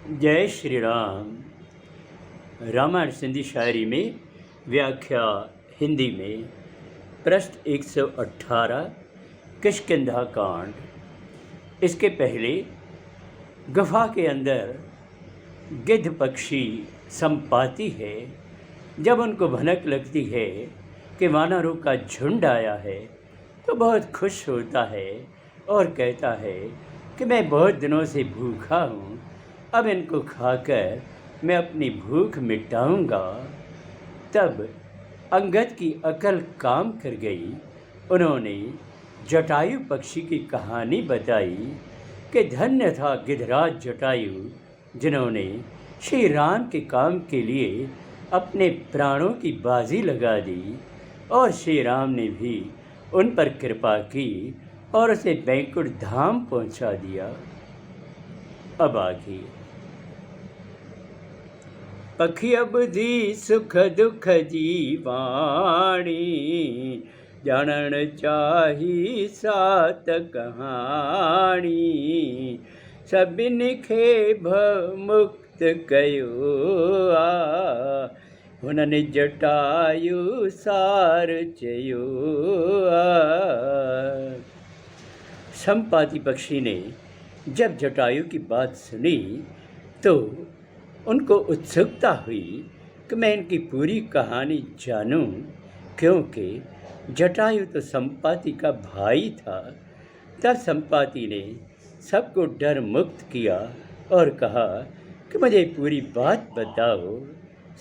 जय श्री राम। रामायण सिंधी शायरी में व्याख्या हिंदी में पृष्ठ 118 किष्किंधा कांड। इसके पहले गुफा के अंदर गिद्ध पक्षी संपाती है। जब उनको भनक लगती है कि वानरों का झुंड आया है तो बहुत खुश होता है और कहता है कि मैं बहुत दिनों से भूखा हूँ, अब इनको खाकर मैं अपनी भूख मिटाऊंगा। तब अंगद की अकल काम कर गई। उन्होंने जटायु पक्षी की कहानी बताई कि धन्य था गिद्धराज जटायु, जिन्होंने श्री राम के काम के लिए अपने प्राणों की बाजी लगा दी और श्री राम ने भी उन पर कृपा की और उसे बैकुंठ धाम पहुंचा दिया। अब आगे पखिया बुद्धि सुख दुख जीवाणी, जानन चाही सात कहानी, सबिन खे मुक्त कयो आ, हुननि जटायु सार चयो आ। संपाती पक्षी ने जब जटायु की बात सुनी तो उनको उत्सुकता हुई कि मैं इनकी पूरी कहानी जानूं, क्योंकि जटायु तो संपाती का भाई था। तब संपाती ने सबको डर मुक्त किया और कहा कि मुझे पूरी बात बताओ।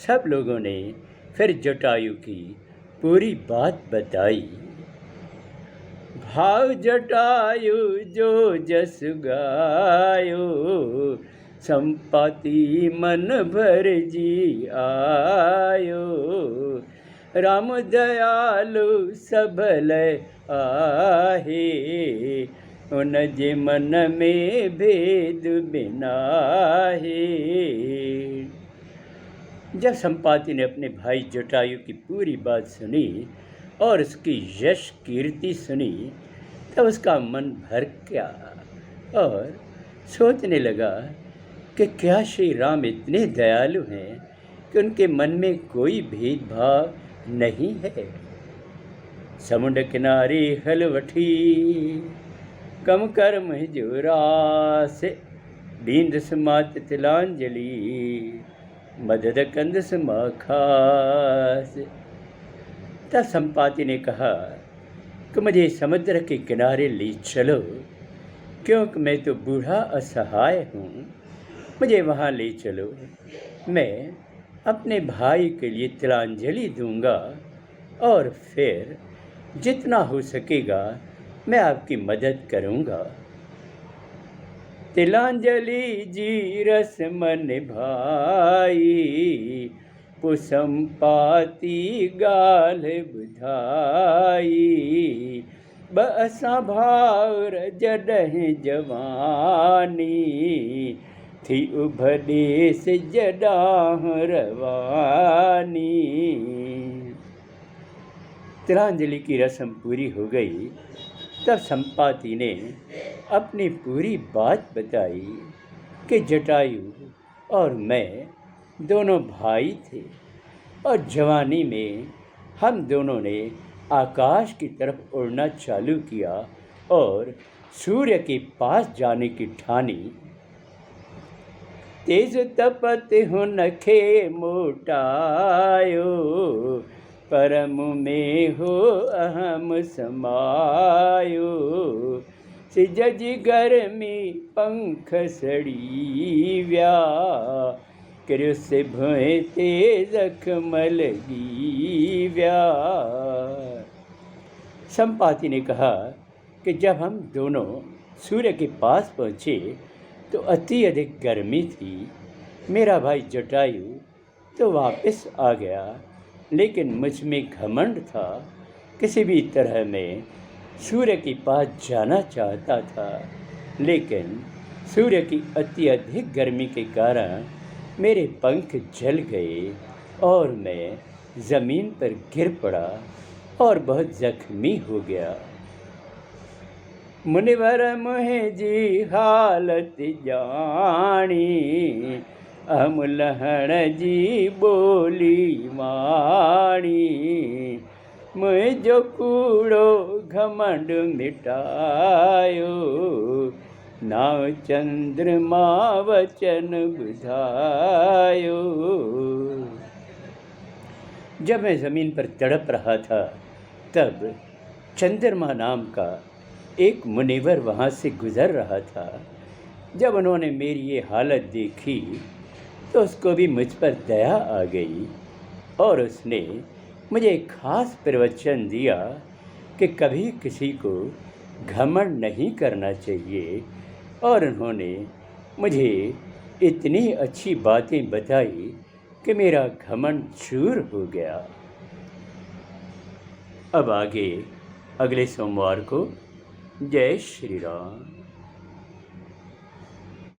सब लोगों ने फिर जटायु की पूरी बात बताई। भाव जटायु जो जस गायो, संपाती मन भर जी आयो, राम दयालु सबल आहे, उन जे मन में भेद बिनाहे। जब संपाती ने अपने भाई जटायु की पूरी बात सुनी और उसकी यश कीर्ति सुनी तब उसका मन भर गया और सोचने लगा कि क्या श्री राम इतने दयालु हैं कि उनके मन में कोई भेदभाव नहीं है। समुंड किनारे हलवठी, कम कर्म जोरास, बींद समात तिलांजलि, मदद कंद समाखास। तब संपाती ने कहा कि मुझे समुद्र के किनारे ले चलो, क्योंकि मैं तो बूढ़ा असहाय हूँ, मुझे वहाँ ले चलो। मैं अपने भाई के लिए तिलांजलि दूंगा और फिर जितना हो सकेगा मैं आपकी मदद करूंगा। तिलांजलि जी रस मन भाई, पुसंपाती गाल बुधाई, बसा भावर जडह जवानी, थी उभदेस जडाह रवानी। तिलांजलि की रस्म पूरी हो गई। तब संपाती ने अपनी पूरी बात बताई कि जटायु और मैं दोनों भाई थे और जवानी में हम दोनों ने आकाश की तरफ उड़ना चालू किया और सूर्य के पास जाने की ठानी। तेज तपत हुनखे मोटायो, परम में हो अहम समायो, सिजज गर्मी पंख सड़ी व्या, कर्यो से भय तेज मलगी व्या। संपाती ने कहा कि जब हम दोनों सूर्य के पास पहुँचे तो अति अधिक गर्मी थी। मेरा भाई जटायु तो वापस आ गया, लेकिन मुझ में घमंड था। किसी भी तरह मैं सूर्य के पास जाना चाहता था, लेकिन सूर्य की अति अधिक गर्मी के कारण मेरे पंख जल गए और मैं ज़मीन पर गिर पड़ा और बहुत जख्मी हो गया। मुनिवर मोहे जी हालत जानी, अमलहण जी बोली वाणी, मुझो कूड़ो घमंड मिटायो, नाव चंद्रमा वचन बुझायो। जब मैं ज़मीन पर तड़प रहा था तब चंद्रमा नाम का एक मुनिवर वहाँ से गुज़र रहा था। जब उन्होंने मेरी ये हालत देखी तो उसको भी मुझ पर दया आ गई और उसने मुझे एक ख़ास प्रवचन दिया कि कभी किसी को घमंड नहीं करना चाहिए, और उन्होंने मुझे इतनी अच्छी बातें बताई कि मेरा घमंड चूर हो गया। अब आगे अगले सोमवार को। जय श्री राम।